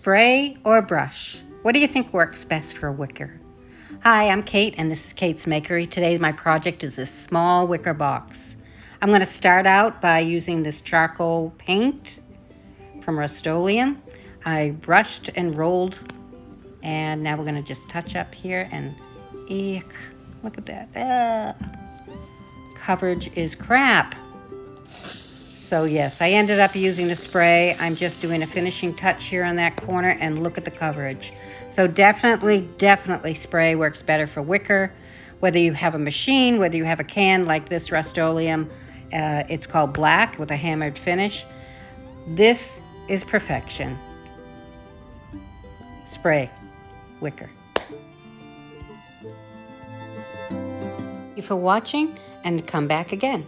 spray or brush? What do you think works best for a wicker? Hi, I'm Kate, and this is Kate's Makery. Today my project is this small wicker box. I'm going to start out by using this charcoal paint from Rust-Oleum. I brushed and rolled, and now we're going to just touch up here, and eek, look at that. Coverage is crap. So yes, I ended up using the spray. I'm just doing a finishing touch here on that corner, and look at the coverage. So definitely spray works better for wicker. Whether you have a machine, whether you have a can like this Rust-Oleum, it's called black with a hammered finish. This is perfection. Spray, wicker. Thank you for watching, and come back again.